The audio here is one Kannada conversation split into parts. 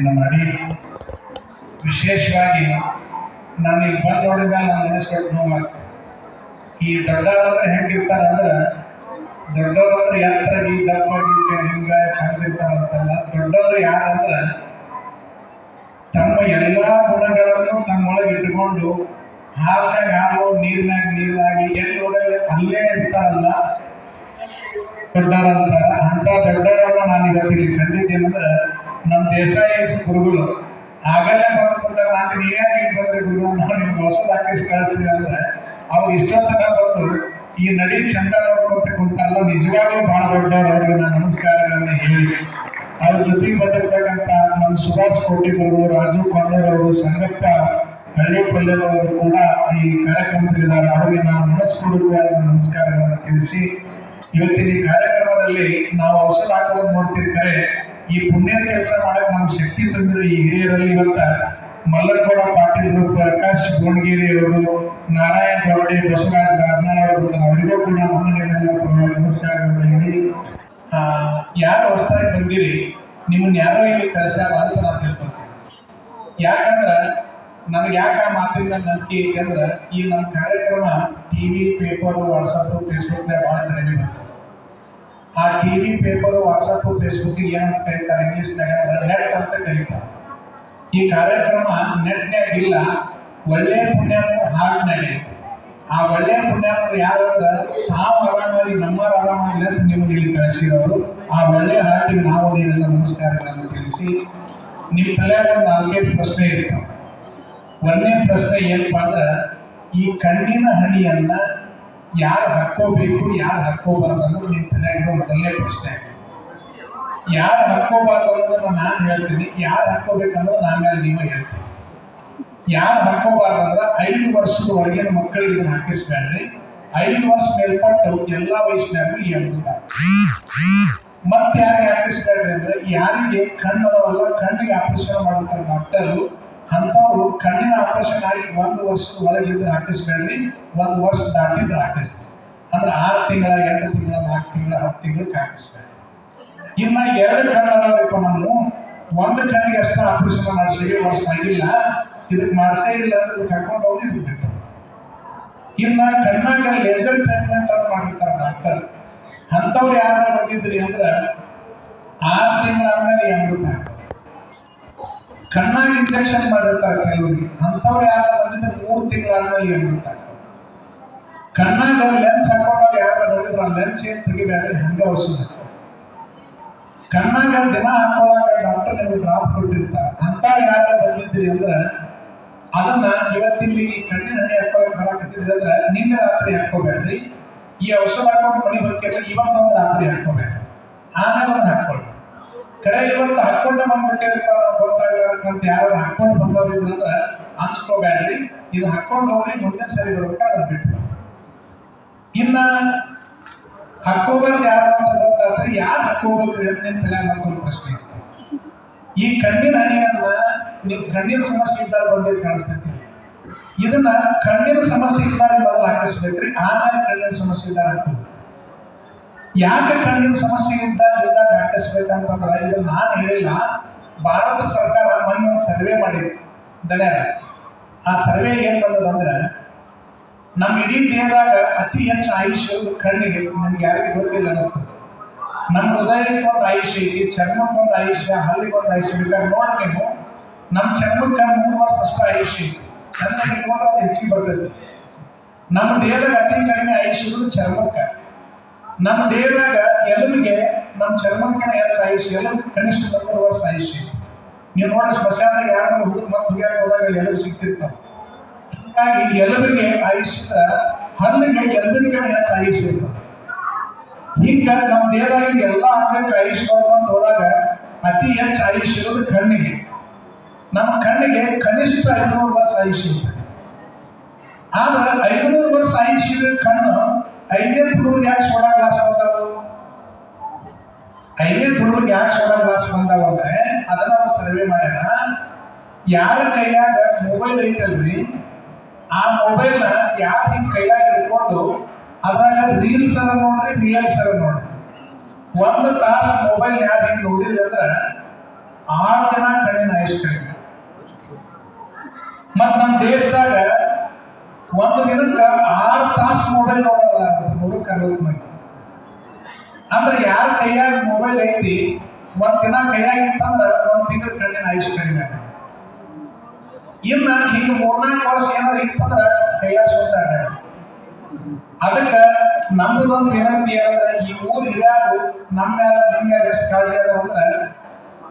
ಆರತಿಯನ್ನು ಮಾಡಿ ವಿಶೇಷವಾಗಿ ನಾನು ಈಗ ಬಂದು ನೋಡಿದ ನಾನು ನೆನೆಸ್ಕೊಂಡು ನೋವಾಗ್ತದೆ. ಈ ದೊಡ್ಡವ್ರಂದ್ರೆ ಹೆಂಗಿರ್ತಾರ ಅಂದ್ರೆ ದೊಡ್ಡವ್ರಂದ್ರೆ ಎತ್ತರ ಈ ದಪ್ಪಾಗಿ ಹಿಂಗ ಚಂದ ಇರ್ತಾರಂತಲ್ಲ. ದೊಡ್ಡವರು ಯಾರಂದ್ರೆ ತಮ್ಮ ಎಲ್ಲಾ ಗುಣಗಳನ್ನು ತಮ್ಮೊಳಗೆ ಇಟ್ಕೊಂಡು ಹಾಲಿನಾಗ ಹಾಲು ನೀರಿನಾಗ ನೀರಾಗಿ ಎಲ್ಲಿ ನೋಡಿದ್ರೆ ಅಲ್ಲೇ ಇರ್ತಾರಲ್ಲ ದೊಡ್ಡವರಂತಾರ. ಅಂತ ದೊಡ್ಡವರನ್ನ ನಾನು ಇವತ್ತಿಗೆ ಕಂಡಿದ್ದೇನೆಂದ್ರೆ ನಮ್ಮ ದೇಸಾಯಿ ಗುರುಗಳು ಆಗಲೇ ಬಂದ್ಬಿಟ್ಟಾರ. ನಾನು ನೀವ್ಯಾಕೆ ಬಂದ್ರೆ ಗುರು ನಾವು ನಿಮ್ಗೆ ಹೊಸದು ಹಾಕಿಸಿ ಕಳಿಸ್ತೀವಿ ಅಂದ್ರೆ ಅವ್ರು ಇಷ್ಟೊತ್ತನ ಬಂದು ಈ ನದಿ ಚಂದ ನೋಡ್ಕೊಂತ ಕುಂತಲ್ಲ. ನಿಜವಾಗ್ಲೂ ಬಹಳ ದೊಡ್ಡವರು. ಅವ್ರಿಗೆ ನಾನು ನಮಸ್ಕಾರಗಳನ್ನ ಹೇಳಿ ಅವ್ರ ಜೊತೆಗೆ ಬಂದಿರ್ತಕ್ಕಂಥ ನಮ್ಮ ಸುಭಾಷ್ ಕೋಟಿಗವರು, ರಾಜು ಕೊಂಡರವರು, ಸಂಗಪ್ಪ ಹಳ್ಳಿಪಲ್ಯದವರು ಕೂಡ ಈ ಕಾರ್ಯಕ್ರಮದಲ್ಲಿದ್ದಾರೆ. ಅವರಿಗೆ ನಾನು ಮನಸ್ಪೂರ್ವಕವಾದ ನಮಸ್ಕಾರಗಳನ್ನು ತಿಳಿಸಿ ಇವತ್ತಿನ ಈ ಕಾರ್ಯಕ್ರಮದಲ್ಲಿ ನಾವು ಔಷಧ ಹಾಕೋದು ನೋಡ್ತಿರ್ತಾರೆ. ಈ ಪುಣ್ಯ ಕೆಲಸ ಮಾಡಕ್ಕೆ ನಮ್ಗೆ ಶಕ್ತಿ ತಂದಿರೋ ಈ ಹಿರಿಯರಲ್ಲಿ ಇವತ್ತ ಮಲ್ಲಗೌಡ ಪಾಟೀಲ್, ಪ್ರಕಾಶ್ ಗೋಣಗಿರಿ ಅವರು, ನಾರಾಯಣ ಗೌಡೆ, ಬಸವರಾಜ್ ರಾಜನಾಳ್ ಅವರು, ಅವರಿಗೂ ಕೂಡ ನನ್ನ ನಮಸ್ಕಾರಗಳನ್ನು ಹೇಳಿ ಯಾರು ಹೊಸದಾಗಿ ಬಂದಿರಿ ನಿಮ್ಮನ್ನ ಯಾರೋ ಇಲ್ಲಿ ಕಳಿಸ್ಯಾರ ಅಂತ ನಾನು ತಿಳ್ಕೊಳ್ತೀನಿ. ಯಾಕಂದ್ರೆ ನನಗೆ ಯಾಕೆ ಆ ಮಾತಿನ ನಂಬಿಕೆ ಐತೆ ಅಂದ್ರೆ ಈ ನಮ್ಮ ಕಾರ್ಯಕ್ರಮ ಟಿವಿ, ಪೇಪರು, ವಾಟ್ಸಪ್, ಫೇಸ್ಬುಕ್ನಾಗ ಭಾಳ ಕಡಿಮೆ ಬರ್ತದೆ. ಆ ಟಿವಿ, ಪೇಪರು, ವಾಟ್ಸಪ್, ಫೇಸ್ಬುಕ್ ಏನಂತ ಕರೀತಾರೆ ಇಂಗ್ಲೀಷ್ನಾಗ ನೆಟ್ ಅಂತ ಕರೀತಾರೆ. ಈ ಕಾರ್ಯಕ್ರಮ ನೆಟ್ನ್ಯಾಗ ಇಲ್ಲ, ಒಳ್ಳೆ ಪುಣ್ಯ ಹಾಡಿನಾಗ. ಆ ಒಳ್ಳೆಯ ಪುಣ್ಯ ಯಾರಂದ್ರೆ ನಾವು ಆರಾಮಾಗಿ ನಮ್ಮವ್ರು ಆರಾಮಾಗಿಲ್ಲ ಅಂತ ನಿಮಗೆ ಇಲ್ಲಿ ಕಳಿಸಿರೋರು. ಆ ಒಳ್ಳೆಯ ಹಾಡಿಗೆ ನಾವು ನೀವೆಲ್ಲ ನಮಸ್ಕಾರಗಳನ್ನು ತಿಳಿಸಿ ನಿಮ್ಮ ತಲೆಯಾಗ ಒಂದು 4 ಪ್ರಶ್ನೆ ಇರ್ತಾವೆ. ಒಂದನೇ ಪ್ರಶ್ನೆ ಏನಪ್ಪಾ ಅಂದ್ರೆ ಈ ಕಣ್ಣಿನ ಹನಿಯನ್ನ ಯಾರು ಹಾಕೋಬೇಕು, ಯಾರು ಹಾಕೋಬಾರ್ದು ಅನ್ನೋದು ನಿಮ್ಮ ತಲೆಯಾಗಿರೋ ಮೊದಲನೇ ಪ್ರಶ್ನೆ. ಯಾರು ಹಾಕೋಬಾರ್ದು ಅನ್ನೋದನ್ನ ನಾನು ಹೇಳ್ತೀನಿ, ಯಾರು ಹಾಕೋಬೇಕನ್ನೋದು ನಾನು ನೀವೇ ಹೇಳ್ತೀನಿ. ಯಾರು ಹಾಕೋಬಾರ್ದಂದ್ರೆ 5 ವರ್ಷದ ಒಳಗಿನ ಮಕ್ಕಳಿಗೆ ಇದನ್ನು ಹಾಕಿಸ್ಬೇಡ್ರಿ. 5 ವರ್ಷ ಮೇಲ್ಪಟ್ಟು ಎಲ್ಲಾ ವಯಸ್ಸಿನಾಗೂ ಈ ಅಮೃತ. ಮತ್ತೆ ಯಾರಿಗೆ ಹಾಕಿಸ್ಬೇಡ್ರಿ ಅಂದ್ರೆ ಯಾರಿಗೆ ಕಣ್ಣವಲ್ಲ, ಕಣ್ಣಿಗೆ ಆಪರೇಷನ್ ಮಾಡ್ತಾರೆ ಡಾಕ್ಟರು, ಅಂಥವ್ರು ಕಣ್ಣಿನ ಆಪರೇಷನ್ ಆಗಿ 1 ವರ್ಷದ ಒಳಗಿದ್ರೆ ಹಾಕಿಸ್ಬೇಡ್ರಿ. 1 ವರ್ಷ ದಾಟಿದ್ರೆ ಹಾಕಿಸ್ತೀವಿ. ಅಂದ್ರೆ 6 ತಿಂಗಳ, 8 ತಿಂಗಳ, 4 ತಿಂಗಳ, 10 ತಿಂಗಳಿಗೆ ಹಾಕಿಸ್ಬೇಡ್ರಿ. ಇನ್ನ 2 ಕಣ್ಣದವರಿಪ್ಪ ನಾವು 1 ಕಣ್ಣಿಗೆ ಅಷ್ಟು ಆಪರೇಷನ್ ಮಾಡಿಸಿ ವರ್ಷ ಆಗಿಲ್ಲ, ಇದಕ್ಕೆ ಮಾಡಿಸೇ ಇಲ್ಲ ಅಂದ್ರೆ ಕರ್ಕೊಂಡು ಹೋಗಿ ಬಿಟ್ಟು. ಇನ್ನ ಕಣ್ಣಾಗ ಲೇಸರ್ ಟ್ರೀಟ್ಮೆಂಟ್ ಅಂತ ಮಾಡಿರ್ತಾರೆ ಡಾಕ್ಟರ್. ಅಂಥವ್ರು ಯಾರು ಬಂದಿದ್ರಿ ಅಂದ್ರೆ 6 ತಿಂಗಳಾದ್ಮೇಲೆ ಅಮೃತ. ಕಣ್ಣಾಗ ಇಂಜೆಕ್ಷನ್ ಮಾಡಿರ್ತಾರೆ ಕೆಲವರಿಗೆ. ಅಂಥವ್ರು ಯಾರು ಬಂದಿದ್ರೆ 3 ತಿಂಗಳಾದ್ಮೇಲೆ ಅಮೃತ. ಕಣ್ಣಾಗ ಲೆನ್ಸ್ ಹಾಕೊಂಡವ್ರು ಯಾರು ನೋಡಿದ್ರೆ ಆ ಲೆನ್ಸ್ ಏನ್ ತೆಗಿಬೇಡ್ರಿ, ಹಂಗೆ ಔಷಧ. ಕಣ್ಣಾಗ ದಿನ ಹಾಕೊಳ್ಳಾಗ ಡಾಕ್ಟರ್ ನಿಮಗೆ ಡ್ರಾಪ್ ಕೊಟ್ಟಿರ್ತಾರೆ. ಅಂತ ಯಾರು ಬಂದಿದ್ರಿ ಅಂದ್ರೆ ಅದನ್ನ ಇವತ್ತಿಲ್ಲಿ ಕಣ್ಣಿನ ಹನಿ ಹಾಕೊಳ್ಳೋಕೆ ಬರಾಕತ್ತಿದ್ರಿ ಅಂದ್ರೆ ನಿನ್ನೆ ರಾತ್ರಿ ಹಾಕೋಬೇಡ್ರಿ. ಈ ಔಷಧ ಹಾಕೊಂಡು ಮನೆ ಬರ್ತಿರಲ್ಲ, ಇವತ್ತೊಂದು ರಾತ್ರಿ ಹಾಕೋಬೇಡ್ರಿ, ಆಮೇಲೆ ಒಂದು ಹಾಕೊಳ್ಳಿ. ಕರೆ ಇವತ್ತು ಹಾಕೊಂಡೆ ಬಂದ್ಬಿಟ್ಟಿರ್ತಾರ ಗೊತ್ತಾಗಂತ ಯಾರು ಹಾಕೊಂಡು ಬಂದವ್ರಿದ್ರು ಅಂದ್ರೆ ಹಂಚ್ಕೋಬೇಡ್ರಿ. ಇದು ಹಾಕೊಂಡು ಹೋಗ್ರಿ, ಮುಂದೆ ಸರಿ ಬರ್ಬೇಕಾದ್ರೆ ಅದನ್ನ ಬಿಟ್ಟು. ಇನ್ನ ಹಾಕೋಬಾರ್ದು ಯಾರು ಅಂತ ಗೊತ್ತಾದ್ರೆ ಯಾರು ಹಾಕೋಬೇಕ್ರಿ ಅಂತ ನಿನ್ ತಲೆ ಮತ್ತೊಂದು ಪ್ರಶ್ನೆ ಇರ್ತದೆ. ಈ ಕಣ್ಣಿನ ಹನಿಯನ್ನ ನೀವು ಕಣ್ಣಿನ ಸಮಸ್ಯೆ ಇದ್ದಾಗ ಬಂದಿದ್ದು ಕಾಣಿಸ್ತೈತಿ. ಇದನ್ನ ಕಣ್ಣಿನ ಸಮಸ್ಯೆ ಇದ್ದಾಗ ಮೊದಲು ಹಾಕಿಸ್ಬೇಕ್ರಿ, ಆಮೇಲೆ ಕಣ್ಣಿನ ಸಮಸ್ಯೆ ಇದ್ದಾಗ ಹಾಕೋದು. ಯಾಕೆ ಕಣ್ಣಿನ ಸಮಸ್ಯೆ ಇದ್ದಾಗ ಹಾಕಿಸ್ಬೇಕಂತಂದ್ರೆ ಇದನ್ನ ನಾನು ಹೇಳಿಲ್ಲ, ಭಾರತ ಸರ್ಕಾರ ಮೊನ್ನೆ ಒಂದು ಸರ್ವೆ ಮಾಡಿತ್ತು ದಣ್ಯಾರ. ಆ ಸರ್ವೆ ಏನ್ ಬಂದದಂದ್ರೆ ನಮ್ಮ ಇಡೀ ದೇಹದಾಗ ಅತಿ ಹೆಚ್ಚು ಆಯುಷ್ಯ ಕಣ್ಣಿಗೆ. ನಮ್ಗೆ ಯಾರಿಗೂ ಗೊತ್ತಿಲ್ಲ ಅನಿಸ್ತದೆ. ನಮ್ಮ ಹೃದಯಕ್ಕೆ ಒಂದು ಆಯುಷ್ಯ ಐತಿ, ಚರ್ಮಕ್ಕೆ ಒಂದು ಆಯುಷ್ಯ, ಹಲ್ಲಿಗೆ ಒಂದು ಆಯುಷ್ಯ. ಬೇಕಾದ್ರೆ ನೋಡಿ ನೀವು, ನಮ್ಮ ಚರ್ಮಕ್ಕೆ 3 ವರ್ಷ ಅಷ್ಟು ಆಯುಷ್ಯ ಐತಿ. ಚೆನ್ನಾಗಿ ಇಟ್ಕೊಂಡ್ರೆ ಅದು ಹೆಚ್ಚಿಗೆ ಬರ್ತೈತಿ. ನಮ್ಮ ದೇಹದಾಗ ಅತಿ ಕಡಿಮೆ ಆಯುಷ್ಯ ಇರೋದು ಚರ್ಮಕ್ಕೆ. ನಮ್ಮ ದೇಹದಾಗ ಎಲುಬಿಗೆ ನಮ್ಮ ಚರ್ಮಕ್ಕೆ ಹೆಚ್ಚು ಆಯುಷ್ಯ. ಎಲುಬು ಕನಿಷ್ಠ 3 ವರ್ಷ ಆಯುಷ್ಯ ಐತಿ. ನೀವು ನೋಡಿ ಸ್ಮಶಾನದಾಗ ಯಾರು ಹುಡುಗ ಮತ್ತೆ ಹುಡುಗಿಯಾಗ ಹೋದಾಗ ಎಲುಬು ಸಿಗ್ತಿರ್ತಾವೆ. ಹೀಗಾಗಿ ಎಲುಬಿಗೆ ಆಯುಷ್ಯ, ಹಲ್ಲಿಗೆ ಎಲುಬಿಗೆ ಹೆಚ್ಚು ಆಯುಷ್ಯ ಇರ್ತದೆ. ಈಗ ನಮ್ಮ ದೇಹದಾಗ ಎಲ್ಲ ಅಂಗಕ್ಕೆ ಆಯುಷ್ಯ ಅಂತ ಹೋದಾಗ ಅತಿ ಹೆಚ್ಚು ಆಯುಷ್ಯ ಇರೋದು ಕಣ್ಣಿಗೆ. ನಮ್ಮ ಕಣ್ಣಿಗೆ ಕನಿಷ್ಠ 500 ವರ್ಷ ಆಯುಷ್ಯ ಇದೆ. ಆದ್ರೆ 500 ವರ್ಷ ಆಯುಷ್ಯ ಕಣ್ಣು 5ನೇ ತುಳುವಿಗೆ ಯಾಕೆ ಸೋಡಾ ಗ್ಲಾಸ್ ಬಂದವು? 5ನೇ ತುಳುವಿಗೆ ಯಾಕೆ ಸೋಡಾ ಗ್ಲಾಸ್ ಬಂದವು ಅಂದ್ರೆ ಅದನ್ನ ನಾವು ಸರ್ವೆ ಮಾಡ್ಯಾರ. ಯಾರ ಕೈಯಾಗ ಮೊಬೈಲ್ ಐತಲ್ರಿ, ಆ ಮೊಬೈಲ್ನ ಯಾರು ಹಿಂಗೆ ಕೈಯಾಗ ಇಟ್ಕೊಂಡು ಅದ್ರಾಗ ರೀಲ್ಸ್ ಅದ ನೋಡ್ರಿ, ರಿಯಲ್ಸ್ ಅದ ನೋಡ್ರಿ. 1 ತಾಸು ಮೊಬೈಲ್ ಯಾರು ಹಿಂಗೆ ನೋಡಿದ್ರಿ ಅಂದ್ರೆ 6 ದಿನ ಕಣ್ಣಿನ ಆಯುಷ್ ಕಡಿಮೆ. ಮತ್ ನಮ್ಮ ದೇಶದಾಗ ಒಂದು ದಿನಕ್ಕೆ 6 ತಾಸು ಮೊಬೈಲ್ ನೋಡೋದ ಹುಡುಗ ಅಂದ್ರೆ ಯಾರ ಕೈಯಾಗ ಮೊಬೈಲ್ ಐತಿ ಒಂದ್ ದಿನ ಕೈಯಾಗ ಇತ್ತಂದ್ರ ಒಂದ್ ತಿಂಗಳ ಕಣ್ಣಿನ ಆಯುಷ್ ಕಡಿಮೆ. ಇನ್ನ ಈಗ 3-4 ವರ್ಷ ಏನಾದ್ರು ಇತ್ತಂದ್ರ ಕೈಯಾಗ ಸೋತಾಗ. ಅದಕ್ಕ ನಮ್ಮದೊಂದು ವಿನಂತಿ ಏನಂದ್ರೆ ಈ ಊರ್ ಹಿರಿಯಾರು ನಮ್ಮ ಮೇಲೆ ಎಷ್ಟು ಕಾಳಜಿ ಅದ ಅಂದ್ರೆ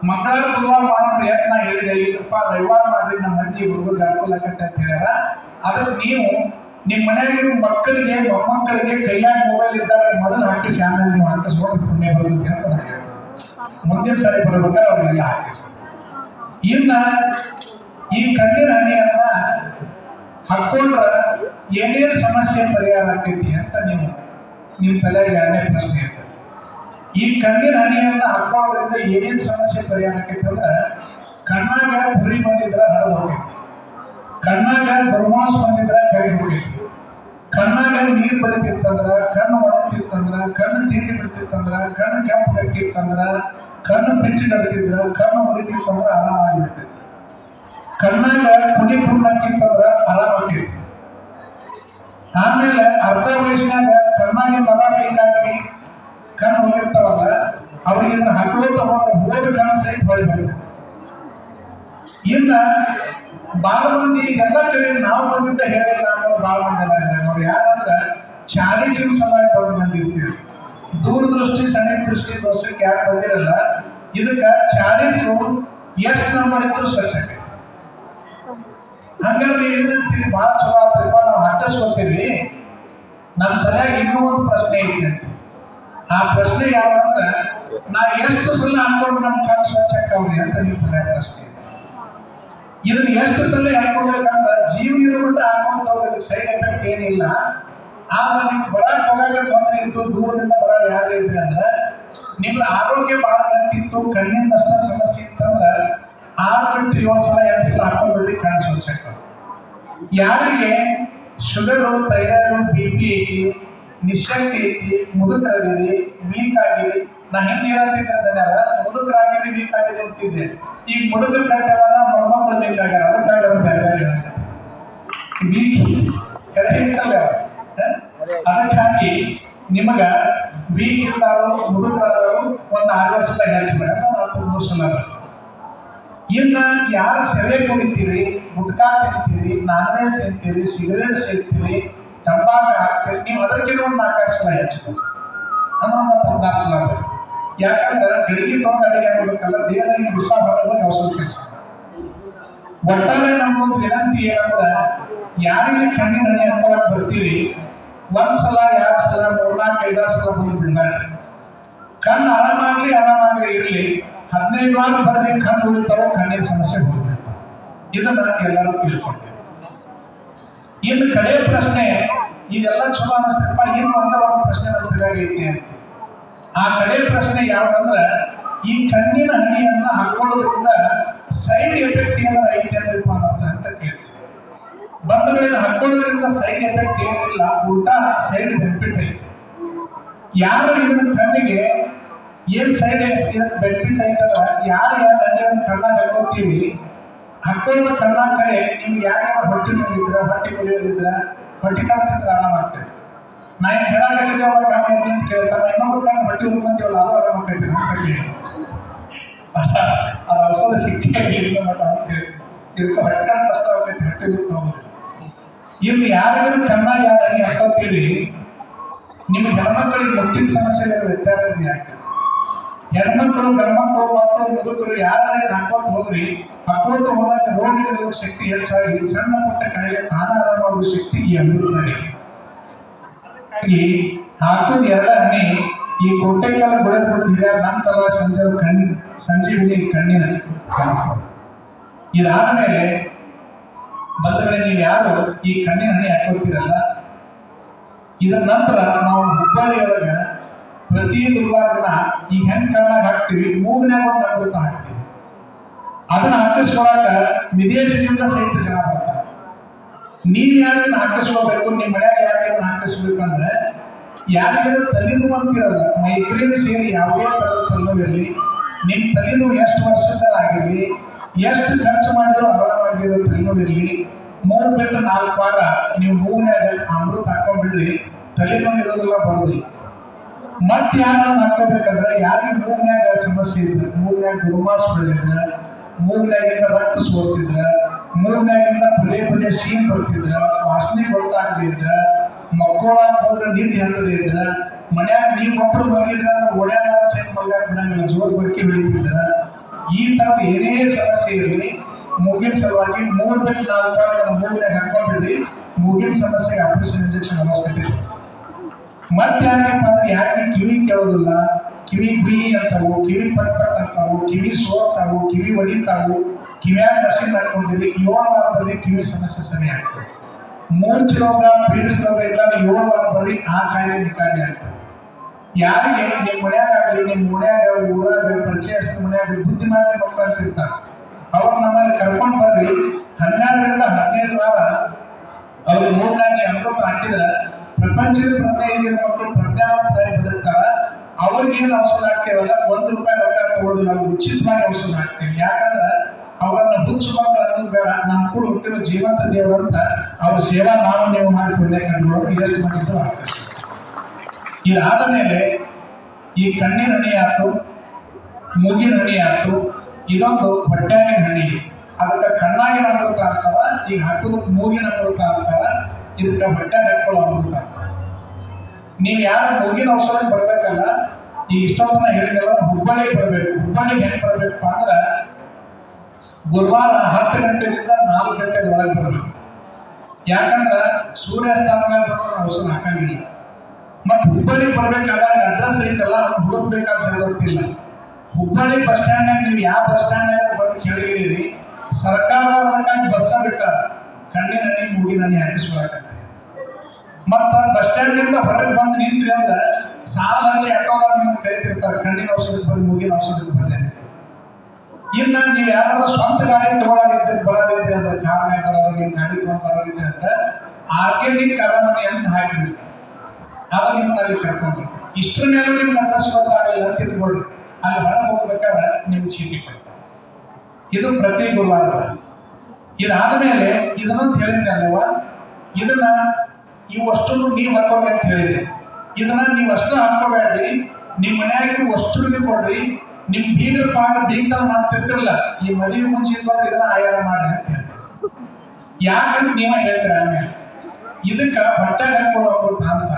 ಮಕ್ಕಳ ಬುಧವಾರ ಮಾಡ್ರಿ ಅಂತ ನಾ ಹೇಳಿದೆ. ಇಲ್ಲಪ್ಪ ರವಿವಾರ ಮಾಡ್ರಿ, ನಮ್ಮ ಮಂದಿ ಹುಡುಗರಿಗೆ ಅನುಕೂಲ ಆಗತ್ತೆ ಅಂತ ಹೇಳ್ಯಾರ. ಅದಕ್ಕೆ ನೀವು ನಿಮ್ಮ ಮನೆಯಾಗಿರೋ ಮಕ್ಕಳಿಗೆ ಮೊಮ್ಮಕ್ಕಳಿಗೆ ಕೈಯಾಗ ಮೊಬೈಲ್ ಇದ್ದಾಗ ಮೊದಲು ಹಾಕಿಸಿ ಆಮೇಲೆ ನೀವು ಹಾಕಿಸ್ಕೊಂಡು ಪುಣ್ಯ ಬರುತ್ತೆ ಅಂತ ನಾನು ಹೇಳಿದೆ. ಮುಂದಿನ ಸಾರಿ ಬರ್ಬೇಕಾದ್ರೆ ಅವರಿಗೆಲ್ಲ ಹಾಕಿಸಿ. ಇನ್ನ ಈ ಕಣ್ಣಿನ ಹನಿಯನ್ನ ಹಾಕೊಂಡ್ರ ಏನೇನು ಸಮಸ್ಯೆ ಪರಿಹಾರ ಆಗ್ತೈತಿ ಅಂತ ನಿಮ್ಮ ತಲೆಗೆ 2ನೇ ಪ್ರಶ್ನೆ ಇರ್ತದೆ. ಈ ಕಣ್ಣಿನ ಹನಿಯನ್ನ ಹಾಕೊಳ್ಳೋದ್ರಿಂದ ಏನೇನು ಸಮಸ್ಯೆ ಪರಿಹಾರ ಆಗ್ತೈತಿ ಅಂದ್ರೆ ಕಣ್ಣಾಗ ಪುರಿ ಬಂದಿದ್ರ ಹರಿದು ಹೋಗೈತಿ, ಕಣ್ಣಾಗ ದುರ್ಮಾಸ ಬಂದಿದ್ರ ಕರಿ ಹೋಗೈತಿ, ಕಣ್ಣಾಗ ನೀರು ಬಡಿತಿರ್ತಂದ್ರ, ಕಣ್ಣು ಒಣಗ್ತಿರ್ತಂದ್ರ, ಕಣ್ಣು ತಿಂಡಿ ಬಿಡ್ತಿರ್ತಂದ್ರ, ಕಣ್ಣು ಕೆಂಪು ಕಟ್ಟಿರ್ತಂದ್ರ, ಕಣ್ಣು ಬೆಚ್ಚಿ ಕಡ್ತಿದ್ರ, ಕಣ್ಣು ಹೊಡಿತಿರ್ತಂದ್ರ ಆರಾಮಾಗಿರ್ತೈತಿ. ಕಣ್ಣಾಗ ಪುಡಿ ಹಾಕಿರ್ತಂದ್ರ ಆರಾಮಾಗೈತಿ. ಆಮೇಲೆ ಅರ್ಧ ವಯಸ್ಸಿನಾಗ ಕಣ್ಣಾಗಿ ಮರ ಬೇಕಾಗಿ ಕಣ್ಣು ಹೋಗಿರ್ತಾವಲ್ಲ ಅವ್ರಿಗೆ ಇದನ್ನ ಹಾಕೋತ ಹೋದ ಕಣ್ಣು ಸಹಿತ ಹೊಳಿಬೇಕು. ಇನ್ನ ಬಾಳ ಮಂದಿ ಎಲ್ಲ ಕಡೆ ನಾವು ಬಂದಿದ್ದ ಹೇಳಿಲ್ಲ ಅನ್ನೋ ಬಾಳ ಮಂದಿ ಎಲ್ಲ ನೋಡಿ. ಯಾಕಂದ್ರೆ ಚಾಲಿಸಿನ ಸಲುವಾಗಿ ದೊಡ್ಡ ಮಂದಿ ಇರ್ತೀವಿ, ದೂರದೃಷ್ಟಿ ಸಣ್ಣ ದೃಷ್ಟಿ ದೋಷಕ್ಕೆ ಯಾರು ಬಂದಿರಲ್ಲ. ಇದಕ್ಕ ಚಾಲಿಸು ಎಷ್ಟು ನಂಬರ್ ಇದ್ರು ಸ್ವಚ್ಛ. ಹಂಗಾರೆ ನೀವು ಏನಂತೀರಿ ಬಹಳ ಚಲೋ ಆಗ್ತಿರ್ಪ, ನಾವು ಹಟ್ಟಿಸ್ಕೊತೀವಿ. ನಮ್ಮ ತಲೆಯಾಗ ಇನ್ನೂ ಒಂದು ಪ್ರಶ್ನೆ ಐತಿ ಅಂತ. ಆ ಪ್ರಶ್ನೆ ಯಾವಂದ್ರೆ ನಾ ಎಷ್ಟು ಸಲ ಹಾಕೊಂಡು ನಮ್ಮ ಕಣ್ಣು ಸ್ವಚ್ಛ ಆಕ್ಕವ್ರಿ ಅಂತ ನಿಮ್ಮ ತಲೆಯಾಗ ಪ್ರಶ್ನೆ. ಇದನ್ನ ಎಷ್ಟು ಸಲ ಹಾಕೊಳ್ಬೇಕಂದ್ರೆ ಜೀವ ಇರುವಂತ ಹಾಕೊಂಡ್ ಹೋಗೋದಕ್ಕೆ ಸೈಡ್ ಎಫೆಕ್ಟ್ ಏನಿಲ್ಲ. ಆದ್ರೆ ನಿಮ್ಗೆ ಬರಾಕ್ ಹೋಗಾಗ ತೊಂದರೆ ಇತ್ತು, ದೂರದಿಂದ ಬರೋದು ಯಾರು ಇದ್ರಿ ಅಂದ್ರೆ ನಿಮ್ಗೆ ಆರೋಗ್ಯ ಬಹಳ ಗಂಟಿತ್ತು, ಕಣ್ಣಿಂದ ಅಷ್ಟ ಸಮಸ್ಯೆ ಇತ್ತಂದ್ರೆ 6 ಗಂಟೆ 7 ಸಲ 2 ಸಲ ಹಾಕೊಂಡ್ಬಿಡ್ಲಿ ಕಣ್ಣು ಸ್ವಚ್ಛ ಆಗ್ತದೆ. ಯಾರಿಗೆ ಶುಗರು, ಥೈರಾಯ್ಡ್, BP ಐತಿ, ನಿಶಕ್ತಿ ಐತಿ, ಮುದುಕರಾಗಿರಿ, ವೀಕ್ ಆಗಿರಿ, ನಾ ಹಿಂಗೆ ಏನಂತಿದ್ದೆ ಮುದುಕರಾಗಿರಿ ವೀಕ್ ಆಗಿದೆ ಅಂತಿದ್ದೆ. ಈಗ ಮುದುಕರ ಕಟ್ಟೆಲ್ಲ ಮೊಮ್ಮಕ್ಕಳು ಬೇಕಾಗ್ಯಾರ, ಅದಕ್ಕಾಗಿ ಅವ್ರು ಬೇರೆ ಬೇರೆ ವೀಕ್ ಕರೆ ಇರ್ತಲ್ಲ. ಅದಕ್ಕಾಗಿ ನಿಮಗ ವೀಕ್ ಇರ್ತಾರೋ ಮುದುಕರಾದವರು ಒಂದು 6 ವರ್ಷ ಹೆಚ್ಚಬೇಕಂದ್ರೆ 3 ಸಲ. ಇನ್ನ ಯಾರ ಸೆರೆ ಕುಡಿತೀರಿ, ಗುಟ್ಕಾ ತಿಂತೀರಿ, ನಾನ್ ವೆಜ್ ತಿಂತೀರಿ, ಸಿಗರೇಟ್ ಸೇರ್ತೀರಿ, ತಂಬಾಕು ಹಾಕ್ತೀರಿ, ನೀವು ಅದಕ್ಕಿಂತ ಒಂದು 4 ಸಲ ಹೆಚ್ಚಬೇಕು ಅನ್ನೋ 16 ಸಲ ಬೇಕು. ಯಾಕಂದ್ರೆ ಗಡಿಗೆ ತೊಗೊಂಡು ಅಡಿಗೆ ಆಗ್ಬೇಕಲ್ಲ, ದೇಹದಲ್ಲಿ ವಿಷ ಬರೋದಕ್ಕೆ ಔಷಧ ಕೆಲಸ. ಒಟ್ಟಾರೆ ನಮ್ಗೊಂದು ವಿನಂತಿ ಏನಂದ್ರೆ ಯಾರಿಗೆ ಕಣ್ಣಿನ ಹನಿ ಹಾಕೊಳಕ್ ಬರ್ತೀರಿ 1 ಸಲ 2 ಸಲ 3, 4, 5 ಸಲ ಬಂದು ಬಿಡ್ತಾರೆ. ಕಣ್ಣು ಆರಾಮಾಗ್ಲಿ ಇರಲಿ, 15 ವಾರ ಬರ್ರಿ ಕಣ್ಣು ಉಳಿತಾರೋ ಕಣ್ಣಿನ ಸಮಸ್ಯೆ ಹೋಗ್ಬೇಕು. ಇದನ್ನ ಎಲ್ಲರೂ ತಿಳ್ಕೊಂಡ್ವಿ. ಇನ್ನು ಕಡೆ ಪ್ರಶ್ನೆ, ಇದೆಲ್ಲ ಚಲೋ ಅನಿಸ್ತಪ್ಪ, ಇನ್ನು ಒಂದು ಪ್ರಶ್ನೆ ನಮ್ಮ ತಲೆಯಾಗೈತಿ ಅಂತ. ಆ ಕಡೆ ಪ್ರಶ್ನೆ ಯಾವ್ದಂದ್ರೆ ಈ ಕಣ್ಣಿನ ಹನಿಯನ್ನ ಹಾಕೊಳ್ಳೋದ್ರಿಂದ ಸೈಡ್ ಎಫೆಕ್ಟ್ ಏನಾರ ಐತೆ ಅಂತ ಕೇಳಿ ಬಂಧುಗಳನ್ನ ಹಾಕೊಳ್ಳೋದ್ರಿಂದ ಸೈಡ್ ಎಫೆಕ್ಟ್ ಏನಿಲ್ಲ, ಉಲ್ಟಾ ಸೈಡ್ ಬೆನಿಫಿಟ್ ಐತೆ. ಯಾರು ಇದನ್ನ ಕಣ್ಣಿಗೆ ಏನ್ ಸೈಡ್ ಬೆನಿಫಿಟ್ ಐತದ, ಯಾರು ಕಣ್ಣಾಗ ಹಾಕೋತೀವಿ ಹಾಕೊಳ್ಳೋದು ಕಣ್ಣಾಗ ಕಡೆ ನಿಮ್ಗೆ ಯಾರ್ಯಾರ ಹೊಟ್ಟೆ ನೋಡಿದ್ರ, ಹೊಟ್ಟೆ ಕುಡಿಯೋದಿದ್ರ, ಹೊಟ್ಟೆ ಕಾಣ್ತಿದ್ರ ಆರಾಮಾಗ್ತದೆ. ನಾ ಏನು ಹೇಳಾಗಿದ್ದೆ ಅವ್ರ ಕಮ್ಮಿ ಅಂತ ಕೇಳ್ತಾರ, ಇನ್ನೊಬ್ರು ಕಣ್ಣು ಹೊಟ್ಟೆ ಹುಡ್ಕೊಂತೀವಲ್ಲ ಅದು ಆರಾಮಾಗ್ತೈತಿ ಅಂತ ಕೇಳಿ ಅದು ಔಷಧ ಸಿಕ್ಕಿಲ್ಲ ಮಟ್ಟ ಇದಕ್ಕೆ ಹೊಟ್ಟೆ ಕಾಣ ಕಷ್ಟ ಆಗ್ತೈತಿ, ಹೊಟ್ಟೆ ಹೋಗೋದು. ಇನ್ನು ಯಾರಾದ್ರೂ ಕಣ್ಣಾಗ ಯಾರು ಹಾಕೋತೀವಿ ನಿಮ್ಗೆ ಹೆಣ್ಮಕ್ಳಿಗೆ ಮುಟ್ಟಿನ ಸಮಸ್ಯೆ ವ್ಯತ್ಯಾಸ ಆಗ್ತದೆ. ಹೆಣ್ಮಕ್ಳು, ಗಂಡ್ಮಕ್ಳು, ಮಕ್ಕಳು, ಮುದುಕರು ಯಾರೇ ಹಾಕೋತ ಹೋಗ್ರಿ, ಹಾಕೋತ ಹೋದಾಗ ರೋಗಿಗಳ ಶಕ್ತಿ ಹೆಚ್ಚಾಗಿ ಸಣ್ಣ ಪುಟ್ಟ ಕಾಯಿಲೆ ತಾನಾಗುವ ಶಕ್ತಿ ಈ ಅಭಿವೃದ್ಧಿ. ಹಾಕೋದು 2 ಹನಿ ಈ ಕೋಟೆಕಾಲ ಬೆಳೆದ್ಬಿಟ್ಟು ಹಿರಿಯರು ನಮ್ಮ ತಲ ಸಂಜೀವಿನಿ ಕಣ್ಣಿನ ಕಾಣಿಸ್ತದೆ. ಇದಾದ್ಮೇಲೆ ಬಂಧುಗಳೇ, ನೀವು ಯಾರು ಈ ಕಣ್ಣಿನ ಹನಿ ಹಾಕೋತೀರಲ್ಲ, ಇದರ ನಂತರ ನಾವು ಹುಬ್ಬಳ್ಳಿಯೊಳಗ ಪ್ರತಿ ಗುರುವಾರನ ಈ ಹೆಣ್ ಕಣ್ಣಾಗ ಹಾಕ್ತಿವಿ, ಮೂಗ್ನಾಗ ಒಂದು ಅಮೃತ ಹಾಕ್ತಿವಿ. ಅದನ್ನ ಹಾಕಿಸ್ಕೊಳಕ ವಿದೇಶದಿಂದ ಸಹಿತ ಜನ ಬರ್ತಾರೆ. ನೀವ್ ಯಾರನ್ನ ಹಾಕಿಸ್ಕೋಬೇಕು, ನಿಮ್ಮ ಮನ್ಯಾಗ ಯಾರನ್ನ ಹಾಕಿಸ್ಬೇಕಂದ್ರೆ ಯಾರಿಗಾದ್ರೂ ತಲೆನೋವು ಅಂತಿರಲ್ಲ, ಮೈಗ್ರೇನ್ ಸೇರಿ ಯಾವುದೇ ತರದ ತಲೆನೋವಿರಲಿ ನಿಮ್ ತಲೆನೋವು ಎಷ್ಟು ವರ್ಷದ ಆಗಿರ್ಲಿ, ಎಷ್ಟು ಖರ್ಚು ಮಾಡಿದ್ರು ಆರಾಮಾಗಿರೋ ತಲೆನೋವು ಇರಲಿ, 3 ಬಿಟ್ಟು 4 ವಾರ ನೀವು ಮೂಗ್ನಾಗ ಅಮೃತ ಹಾಕೊಂಡ್ಬಿಡ್ರಿ, ತಲೆನೋವು ಇರೋದಿಲ್ಲ, ಬರೋದಿಲ್ಲ. ಮತ್ತೆ ಯಾರು ಹಾಕೋಬೇಕಂದ್ರೆ ಯಾರಿಗೆ ಮೂಗ್ನಾಗ ಸಮಸ್ಯೆ ಇದ್ರೆ, ಮೂಗ್ನಾಗ ದುರ್ವಾಸ ಬೆಳೆದಿದ್ರ, ಮೂಗ್ನಾಗಿಂದ ರಕ್ತ ಸೋರ್ತಿದ್ರ, ಮೂಗ್ನಾಗಿಂದ ಪದೇ ಪದೇ ಸೀನ್ ಬರ್ತಿದ್ರ, ವಾಸನೆ ಗೊತ್ತಾಗದಿದ್ರ, ಮಕ್ಕಳಾಗ ಹೋದ್ರೆ ನಿಂತು ಹತ್ತದಿದ್ರ, ಮನ್ಯಾಗ ನೀವು ಒಬ್ಬರು ಮಲಗಿದ್ರ ಓಡ್ಯಾಡ ಸೈನ್ ಮಲ್ಗಾಕ್ ಬಿಡಂಗಿಲ್ಲ, ಜೋರ್ ಬರ್ಕಿ ಬೆಳಿತಿದ್ರ, ಈ ತರದ ಏನೇ ಸಮಸ್ಯೆ ಇರಲಿ ಮೂಗಿನ ಸಲುವಾಗಿ 3 ಬಿಟ್ಟು 4 ವಾರ ಮೂಗ್ನಾಗ ಹಾಕೊಂಡ್ಬಿಡ್ರಿ, ಮೂಗಿನ ಸಮಸ್ಯೆಗೆ ಆಪರೇಷನ್ ಇಂಜೆಕ್ಷನ್ ಅವಶ್ಯಕತೆ. ಮತ್ತೆ ಯಾಕಪ್ಪ ಅಂದ್ರೆ ಯಾರಿಗೆ ಕಿವಿ ಕೇಳೋದಿಲ್ಲ, ಕಿವಿ ಗುಯಿ ಅಂತಾವು, ಕಿವಿ ಪಟ್ ಪಟ್ ಅಂತಾವು, ಕಿವಿ ಸೋರ್ತಾವು, ಕಿವಿ ಒಡಿತಾವು, ಕಿವ್ಯಾಗ ಮಷಿನ್ ಹಾಕೊಂಡಿರಿ, 7 ವಾರದಲ್ಲಿ ಕಿವಿ ಸಮಸ್ಯೆ ಸರಿ ಆಗ್ತದೆ. ಮೂರ್ಛೆ ರೋಗ, ಪೀಡಿಸ್ ರೋಗ ಇಲ್ಲ 7 ವಾರದಲ್ಲಿ ಆ ಕಾಯಿಲೆ ನಿಕಾರಿ ಆಗ್ತದೆ. ಯಾರಿಗೆ ನಿಮ್ಮ ಮನ್ಯಾಗಾಗಲಿ, ನಿಮ್ಮ ಮನ್ಯಾಗ ಊರಾಗ ಪರಿಚಯಸ್ಥ ಮನ್ಯಾಗ ಬುದ್ಧಿಮಾನ ಮಕ್ಕಳು ಅಂತ ಇರ್ತಾರೆ, ಅವ್ರು ನಮ್ಮಲ್ಲಿ ಕರ್ಕೊಂಡು ಬರ್ರಿ. 12ರಿಂದ 15 ವಾರ ಅವ್ರ ಮೂರ್ನಾಗಿ ಅಮೃತ ಹಾಕಿದ್ರೆ ಪ್ರಪಂಚದ ಪ್ರಜ್ಞೆ ಮಕ್ಕಳು ಪ್ರಜ್ಞಾವಂತರಾಗಿ ಬದುಕ್ತಾರ. ಅವ್ರಿಗೇನು ಔಷಧ ಹಾಕ್ತೇವಲ್ಲ, ₹1 ರೊಕ್ಕ ತಗೊಳ್ಳೋದಿಲ್ಲ, ಅವ್ರು ಉಚಿತವಾಗಿ ಔಷಧ ಹಾಕ್ತೇವೆ. ಯಾಕಂದ್ರೆ ಅವರನ್ನ ಹುಚ್ಚು ಮಕ್ಕಳು ಅನ್ನೋದು ಬೇಡ, ನಮ್ಮ ಕೂಡ ಹುಟ್ಟಿರೋ ಜೀವಂತ ದೇವರು ಅಂತ ಅವ್ರ ಸೇವಾ ನಾವು ನೀವು ಮಾಡಿಕೊಡ್ಬೇಕಂತ ಎಷ್ಟು ಮಾಡಿದ್ರು ಆಗ್ತದೆ. ಇದಾದ ಮೇಲೆ ಈ ಕಣ್ಣಿನ ಹಣಿ ಆಯ್ತು, ಮೂಗಿನ ಹಣಿ ಆಯ್ತು, ಇದೊಂದು ಹೊಟ್ಯಾಗಿನ ಹಣಿ. ಅದಕ್ಕೆ ಕಣ್ಣಾಗಿನ ಅಮೃತ ಆಗ್ತಾವ, ಈಗ ಹಾಕೋದಕ್ಕೆ ಮೂಗಿನ ಅಮೃತ ಆಗ್ತಾವ, ಇದಕ್ಕೆ ಹೊಟ್ಯಾಗ ಹಾಕೊಳ್ಳೋ ಅಮೃತ. ನೀವು ಯಾರು ಮೂಗಿನ ಔಷಧ ಬರ್ಬೇಕಲ್ಲ, ಈ ಇಷ್ಟೊಂದನ್ನ ಹೇಳಿದೆಲ್ಲ ಹುಬ್ಬಳ್ಳಿಗೆ ಬರ್ಬೇಕು. ಹುಬ್ಬಳ್ಳಿಗೆ ಹೆಂಗೆ ಬರ್ಬೇಕಪ್ಪ ಅಂದ್ರೆ ಗುರುವಾರ 10 ಗಂಟೆಯಿಂದ 4 ಗಂಟೆ ಒಳಗೆ ಬರ್ಬೇಕು. ಯಾಕಂದ್ರೆ ಸೂರ್ಯಾಸ್ತಾನ ಮೇಲೆ ಬರೋದು ಔಷಧ ಹಾಕಂಗಿಲ್ಲ. ಮತ್ತೆ ಹುಬ್ಬಳ್ಳಿಗೆ ಬರ್ಬೇಕಾದಾಗ ಅಡ್ರೆಸ್ ಐತಲ್ಲ, ಹುಡುಕ್ಬೇಕಾದ ಜರುತ್ತಿಲ್ಲ. ಹುಬ್ಬಳ್ಳಿ ಬಸ್ ಸ್ಟ್ಯಾಂಡ್ನಾಗ ನೀವು ಯಾವ ಬಸ್ ಸ್ಟ್ಯಾಂಡ್ನಾಗ ಬಂದು ಕೇಳಿದಿರಿ, ಸರ್ಕಾರದಕ್ಕಾಗಿ ಬಸ್ಸ ಬಿಟ್ಟ ಕಣ್ಣಿನ ಹನಿ ಮೂಗಿನ ಹನಿ ಹಾಕಿಸ್ಕೊಳಕತ್ತೆ. ಮತ್ತ ಬಸ್ ಸ್ಟ್ಯಾಂಡ್ನಿಂದ ಹೊರಗೆ ಬಂದು ನಿಂತ್ರಿ ಅಂದ್ರೆ ಸಾಲ ಹಚ್ಚಿ ಹಾಕೋದ ನಿಮ್ಗೆ ಕರಿತಿರ್ತಾರೆ, ಕಣ್ಣಿನ ಔಷಧಕ್ಕೆ ಬಂದು ಮೂಗಿನ ಔಷಧಕ್ಕೆ ಬಂದೆ. ಇನ್ನು ನೀವು ಯಾರಾದ್ರೂ ಸ್ವಂತ ಗಾಡಿ ತಗೊಳ್ಳೋದಿದ್ರೆ ಬರೋದಿದ್ರೆ ಅಂದ್ರೆ ಕಾರ್ನಾಗ ಬರೋದಿಲ್ಲ, ಗಾಡಿ ತಗೊಂಡು ಬರೋದಿದ್ರೆ ಅಂದ್ರೆ ಆರ್ಗ್ಯಾನಿಕ್ ಅರಮನೆ ಅಂತ ಹಾಕಿಬಿಡ್ರಿ, ಆಗ ನಿಮ್ಗೆ ಅಲ್ಲಿ ಕರ್ಕೊಂಡು. ಇಷ್ಟರ ಮೇಲೆ ನಿಮ್ಗೆ ಅಡ್ರೆಸ್ ಗೊತ್ತಾಗಲಿಲ್ಲ ಅಂತ ಇಟ್ಕೊಳ್ರಿ, ಅಲ್ಲಿ ಹೊರಗೆ ಹೋಗ್ಬೇಕಾದ್ರೆ ನಿಮ್ಗೆ ಚೀಟಿ ಕೊಡ್ತಾರೆ. ಇದು ಪ್ರತಿ ಗುರುವಾರ. ಇದಾದ ಮೇಲೆ ಇದನ್ನಂತ ಹೇಳಿದ್ರೆ ಅಲ್ವ, ಇದನ್ನ ಇವಷ್ಟು ನೀವು ಹಾಕೋರಿ ಅಂತ ಹೇಳಿದೆ. ಇದನ್ನ ನೀವು ಅಷ್ಟು ಹಾಕೋಬೇಡ್ರಿ, ನಿಮ್ಮ ಮನೆಯಾಗಿ ಅಷ್ಟರಿಗೆ ಕೊಡ್ರಿ. ನಿಮ್ ಬೀಗರ ಪಾಠ ಬೀಗದಲ್ಲಿ ಮಾಡ್ತಿರ್ತಿರಲ್ಲ, ಈ ಮದುವೆ ಮುಂಚೆ ಇದನ್ನ ಆಯಾರ ಮಾಡಿ ಅಂತ ಹೇಳಿ. ಯಾಕಂದ್ರೆ ನೀವ ಹೇಳ್ತೀರ ಆಮೇಲೆ ಇದಕ್ಕ ಹೊಟ್ಟೆ ಹಾಕೊಳ್ಳೋದು ಅಂತ.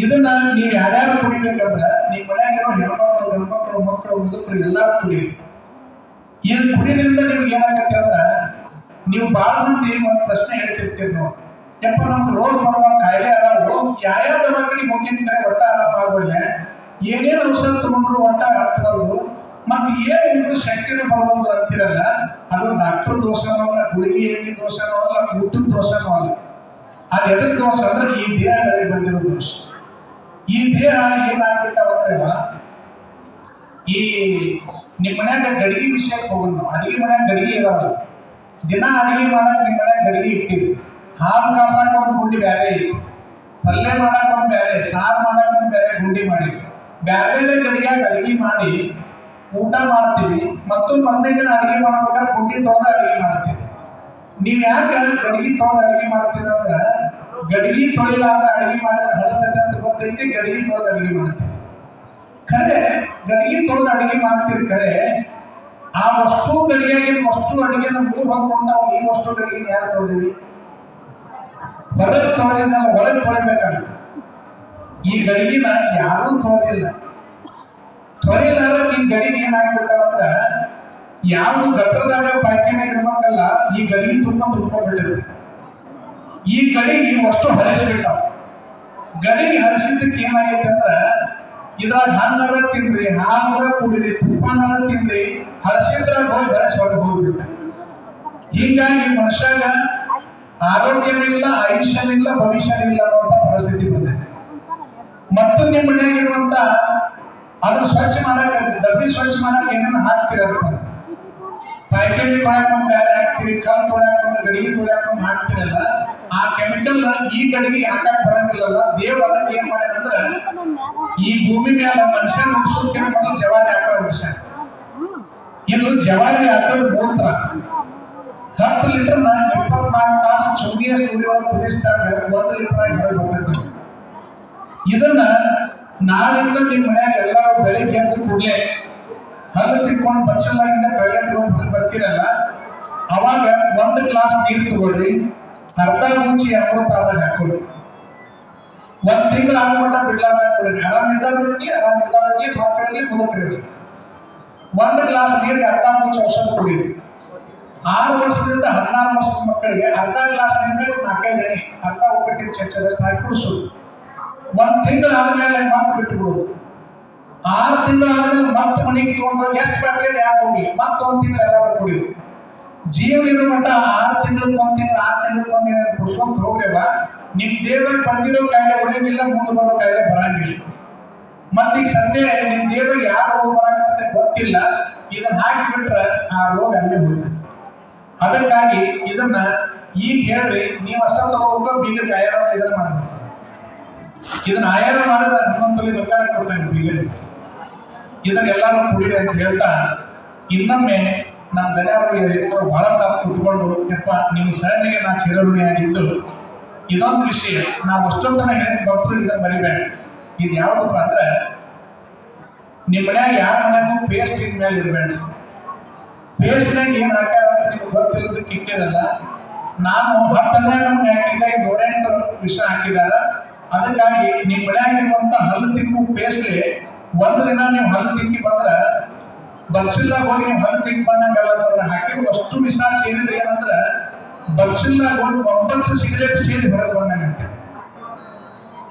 ಇದನ್ನ ನೀವು ಯಾರ್ಯಾರು ಕುಡಿಬೇಕಂದ್ರೆ ನಿಮ್ಮ ಮನೆಯಾಗಿರೋ ಹೆಣ್ಮಕ್ಳು, ಗಂಡ್ಮಕ್ಳು, ಮಕ್ಕಳು, ಮುದುಕರು ಎಲ್ಲರೂ ಕುಡಿಯಿರಿ. ಇದನ್ನ ಕುಡಿಯೋದ್ರಿಂದ ನಿಮ್ಗೆ ಏನಾಗತ್ತೆ ಅಂದ್ರೆ, ನೀವು ಭಾಳ ಮಂದಿ ಒಂದು ಪ್ರಶ್ನೆ ಹೇಳ್ತಿರ್ತೀರಿ ನೋಡಿ, ಯಪ್ಪ ನಮ್ಗೆ ರೋಗ ಬಂದ ಕಾಯಿಲೆ ಅದಾವು, ಯಾವ್ಯಾವ ದವಾಖಾನೆ ಹೋಗಿರ್ತಾರೆ ಒಟ್ಟ ಆರಾಮ ಆಗೋಲ್ಲ, ಏನೇನು ಔಷಧ ತಗೊಂಡ್ರು ಒಟ್ಟ ಆಗ್ತಿರೋದು, ಮತ್ತೆ ಏನು ಶಕ್ತಿನೇ ಬರ್ಬೋದು ಅಂತಿರಲ್ಲ, ಅದು ಡಾಕ್ಟರ್ ದೋಷನೋ ಅಲ್ಲ, ಗುಳಿಗೆ ಎಣ್ಣೆ ದೋಷನೋ ಅಲ್ಲ, ಊಟದ ದೋಷನೋ ಅಲ್ಲ. ಅದು ಎದ್ರ ದೋಷ ಅಂದ್ರೆ ಈ ದೇಹಗಳಿಗೆ ಬಂದಿರೋ ದೋಷ. ಈ ದೇಹ ಏನಾಗ್ಬಿಟ್ಟಾವಂದ್ರೆ, ಈ ನಿಮ್ಮ ಮನ್ಯಾಗ ಗಡಿಗೆ ವಿಷಯಕ್ಕೆ ಹೋಗೋದು ನಾವು. ಅಡಿಗೆ ಮನ್ಯಾಗ ಗಡಿಗೆ ಇದಾವಲ್ಲ, ದಿನ ಅಡಿಗೆ ಮಾಡಕ್ ನಿಮ್ಮ ಮನ್ಯಾಗ ಗಡಿಗೆ ಇಟ್ಟಿವಿ. ಹಾಲು ಕಾಸಾಕ ಒಂದು ಗುಂಡಿ ಬೇರೆ ಐತಿ, ಪಲ್ಯ ಮಾಡಕ್ ಒಂದು ಬೇರೆ, ಸಾರು ಮಾಡಕ್ ಒಂದು ಬೇರೆ ಗುಂಡಿ ಮಾಡಿ, ಬೇರೆ ಗಡಿಗ್ಯಾಗ ಅಡಿಗೆ ಮಾಡಿ ಊಟ ಮಾಡ್ತೀವಿ. ಮತ್ತು ಮೊದಲನೇ ದಿನ ಅಡಿಗೆ ಮಾಡ್ಬೇಕಾದ್ರೆ ಗುಂಡಿ ತೊಳೆದ ಅಡಿಗೆ ಮಾಡ್ತೀವಿ. ನೀವ್ ಯಾಕೆ ಗಡಿಗೆ ತೊಳೆದ ಅಡಿಗೆ ಮಾಡ್ತೀವಿ ಅಂದ್ರೆ, ಗಡಿಗೆ ತೊಳಿಲಾರ್ದ ಅಡಿಗೆ ಮಾಡಿದ್ರೆ ಹಳಸ್ತೈತೆ ಅಂತ ಗೊತ್ತೈತಿ, ಗಡಿಗೆ ತೊಳೆದ ಅಡಿಗೆ ಮಾಡ್ತೀವಿ. ಖರೆ ಗಡಿಗೆ ತೊಳೆದ ಅಡಿಗೆ ಮಾಡ್ತೀವಿ, ಖರೆ ಆ ವಸ್ತು ಗಡಿಗೆಯಾಗಿ ವಸ್ತು ಅಡಿಗೆನ ಮೂರು ಹಾಕೊಂಡಾವ. ಈ ವಸ್ತು ಗಡಿಗೆ ಯಾರು ತೊಳೆದಿವಿ? ಹೊರಗೆ ತೊಳೆದಿದ್ದಲ್ಲ, ಒಳಗೆ ತೊಳಿಬೇಕಲ್ಲ. ಈ ಗಡಿಗೆನ ಯಾರೂ ತೊಳೆದಿಲ್ಲ. ತೊಳೆಯಲಾರ ಈ ಗಡಿಗೆ ಏನಾಗ್ಬೇಕಂದ್ರ, ಯಾವುದು ಗಟ್ಟರದಾಗ ಪಾಯ್ಖಾನೆ ಇರ್ಬೇಕಲ್ಲ, ಈ ಗಡಿಗೆ ತುಂಬ ತುಂಬಿಕೊಂಡಿರುತ್ತೆ. ಈ ಗಡಿಗೆ ಅಷ್ಟು ಹರಿಸಿಬಿಟ್ಟಾವ. ಗಡಿಗೆ ಹರಿಸಿದ್ದಕ್ಕೆ ಏನಾಗೈತೆ ಅಂದ್ರ, ಇದ್ರಾಗ ಹಣ್ಣಾರ ತಿನ್ರಿ, ಹಾಲಾರ ಕುಡಿರಿ, ತುಪ್ಪನಾರ ತಿನ್ರಿ, ಹರಿಸಿದ್ರಾಗ ಹೋಗಿ ಹರಿಸಿ ಹೊರಗೆ ಹೋಗ್ಬಿಡುತ್ತೆ. ಹೀಗಾಗಿ ಮನುಷ್ಯಾಗ ಆರೋಗ್ಯವಿಲ್ಲ, ಆಯುಷ್ಯವಿಲ್ಲ, ಭವಿಷ್ಯವಿಲ್ಲ ಅನ್ನುವಂಥ ಪರಿಸ್ಥಿತಿ ಬಂದಿದೆ. ಮತ್ತು ನಿಮ್ಮ ಮನೆಯಾಗಿರುವಂತ ಅದನ್ನ ಸ್ವಚ್ಛ ಮಾಡಕ್ಕೆ, ಡಬ್ಬಿ ಸ್ವಚ್ಛ ಮಾಡಕ್ಕೆ ಏನೇನು ಹಾಕ್ತಿರಲ್ಲ, ಪಾಯ್ಖಾನೆ ತೊಳ್ಯಾಕೊಂಡ್ ಬೇರೆ ಹಾಕ್ತಿರಿ, ಕಲ್ಲು ತೊಳ್ಯಾಕೊಂಡ್, ಗಡಿಗೆ ತೊಳ್ಯಾಕೊಂಡ್ ಹಾಕ್ತಿರಲ್ಲ, ಆ ಕೆಮಿಕಲ್ ಈ ಗಡಿಗೆ ಹಾಕಕ್ ಬರಂಗಿಲ್ಲಲ್ಲ. ದೇವ್ರ ಅದಕ್ಕೆ ಏನ್ ಮಾಡ್ಯಾರಂದ್ರ, ಈ ಭೂಮಿ ಮೇಲೆ ಮನುಷ್ಯನ ಉಳಿಸೋದಕ್ಕೆ ಮೊದಲು ಜವಾರಿ ಹಾಕೋ ವಿಷಯ. ಇದು ಜವಾರಿ ಹಾಕೋದು ಮೂತ್ರ 10 ಲೀಟರ್ 24 ತಾಸು ಚುಮ್ಮಿಯ ಸೂರ್ಯ ಕುದಿಸಿದಾಗ 1 ಲೀಟರ್ ಆಗಿ ಹೊರಗೆ ಬರ್ತೈತೆ. ಇದನ್ನ ನಾಳಿಂದ ನಿಮ್ಮ ಮನ್ಯಾಗ ಎಲ್ಲರೂ ಬೆಳಿಗ್ಗೆ ಎದ್ದು ಕೂಡಲೇ ಹಲ್ಲು ತಿಕ್ಕೊಂಡು ಬಚ್ಚಲಾಗಿಂದ ಟಾಯ್ಲೆಟ್ ಬರ್ತೀರಲ್ಲ, ಅವಾಗ 1 ಗ್ಲಾಸ್ ನೀರು ತಗೊಳ್ರಿ, ಅರ್ಧ ಮುಂಚಿ ಅಮೃತ ಆದಾಗ ಹಾಕೊಳ್ಳಿ. 1 ತಿಂಗಳು ಆಗ್ಮಟ್ಟ ಬಿಡ್ಲಾರ್ದ ಕೊಡ್ರಿ. ಆರಾಮಿದ್ದಾಗಿ ಮಕ್ಕಳಿಗೆ ಮುದುಕರಿ 1 ಗ್ಲಾಸ್ ನೀರಿಗೆ ಅರ್ಧ ಮುಂಚೆ ಔಷಧ ಕುಡೀರಿ. 6 ವರ್ಷದಿಂದ 16 ವರ್ಷದ ಮಕ್ಕಳಿಗೆ ಅರ್ಧ ಗ್ಲಾಸ್ ನೀರಿಗೆ 4-5 ಎಣ್ಣೆ ಅರ್ಧ ಒಗ್ಗಟ್ಟಿನ ಚಮಚದಷ್ಟು ಹಾಕಿ ಕುಡಿಸೋದು. 1 ತಿಂಗಳು ಆದ್ಮೇಲೆ ಮತ್ತೆ ಬಿಟ್ಟುಬಿಡೋದು. 6 ತಿಂಗಳು ಆದ್ಮೇಲೆ ಮತ್ತೆ ಮನೆಗೆ ತಗೊಂಡು ಎಷ್ಟು ಬಾಟ್ಲಿ ಯಾಕೆ ಹೋಗಿ ಮತ್ತೆ 1 ತಿಂಗಳು ಎಲ್ಲರೂ ಕುಡಿಯೋದು. ಜೀವನದ ಮಟ್ಟ 6 ತಿಂಗಳಿಗೆ 1 ತಿಂಗಳು 6 ತಿಂಗಳಿಗೆ 1 ತಿಂಗಳು ಕುಡಿಸ್ಕೊಂತ ಹೋಗ್ರೇವ ನಿಮ್ ದೇಹದಾಗ ಬಂದಿರೋ ಕಾಯಿಲೆ ಉಳಿಯಿಲ್ಲ, ಮುಂದೆ ಬರೋ ಕಾಯಿಲೆ ಬರಂಗಿಲ್ಲ. ಮತ್ತೆ ಈಗ ಸದ್ಯ ನಿಮ್ ದೇಹದಾಗ ಯಾವ ರೋಗ ಬರಾಕತ್ತೆ ಗೊತ್ತಿಲ್ಲ, ಇದನ್ನ ಹಾಕಿಬಿಟ್ರೆ ಆ ರೋಗ ಅಲ್ಲೇ ಹೋಗ್ತದೆ. ಅದಕ್ಕಾಗಿ ಇದನ್ನ ಈಗ ಹೇಳ್ರಿ, ನೀವು ಅಷ್ಟ ತಗೋಬೇಕು, ಬೀಗರಿಗೆ ಆಯಾರ ಇದನ್ನ ಮಾಡಬೇಕು. ಇದನ್ನ ಆಯಾರ ಮಾಡಿದ್ರೆ 11 ತೊಲೆ ಸರ್ಕಾರ ಕೊಡ್ತೇನೆ ಬೀಗರಿಗೆ. ಇದನ್ನ ಎಲ್ಲರೂ ಕುಡಿರಿ ಅಂತ ಹೇಳ್ತಾ ಇನ್ನೊಮ್ಮೆ ನಮ್ಮ ಧನ್ಯವಾದ ಬಹಳ ತಾವು ಕುತ್ಕೊಂಡು ಯಪ್ಪ ನಿಮ್ಮ ಸರಣಿಗೆ ನಾ ಚಿರಋಣಿಯಾಗಿದ್ದು. ಇದೊಂದು ವಿಷಯ ನಾವು ಅಷ್ಟೊಂದನ್ನ ಹೇಳಿ ಭಕ್ತರು ಇದನ್ನ ಬರಿಬೇಡ. ಇದು ಯಾವ್ದಪ್ಪ ಅಂದ್ರೆ, ನಿಮ್ಮ ಮನ್ಯಾಗ ಯಾರ ಮನ್ಯಾಗೂ ಪೇಸ್ಟ್ ಇದ ಮೇಲೆ ಇರಬೇಡ. ಪೇಸ್ಟ್ನಾಗ ಏನ್ ಹಾಕ್ಯಾರ ಅಂತ ನಿಮ್ಗೆ ಗೊತ್ತಿರೋದಕ್ಕೆ ಇಟ್ಟಿರಲ್ಲ. ನಾನು 10 ನಮ್ಗೆ ಹಾಕಿದ್ದ 108 ವಿಷ ಹಾಕಿದಾರ. ಅದಕ್ಕಾಗಿ ನಿಮ್ಮ ಮನ್ಯಾಗಿರುವಂತ ಹಲ್ಲು ತಿಕ್ಕು ಪೇಸ್ಟ್ಗೆ 1 ದಿನ ನೀವು ಹಲ್ಲು ತಿಕ್ಕಿ ಬಂದ್ರೆ ಬಚ್ಚಿಲ್ಲ ಹೋಗಿ ನೀವು ಹಲ್ಲು ತಿಕ್ಕಿ ಬಂದಂಗೆಲ್ಲ ಹಾಕಿರೋ ಅಷ್ಟು ವಿಷ ಸೇರಿದ್ರೆ ಏನಂದ್ರೆ ಬಚ್ಚಿಲ್ಲ ಹೋಗಿ 9 ಸಿಗರೇಟ್ ಸೇರಿ ಹೊರಗೆ ಬಂದಂಗಂತೆ.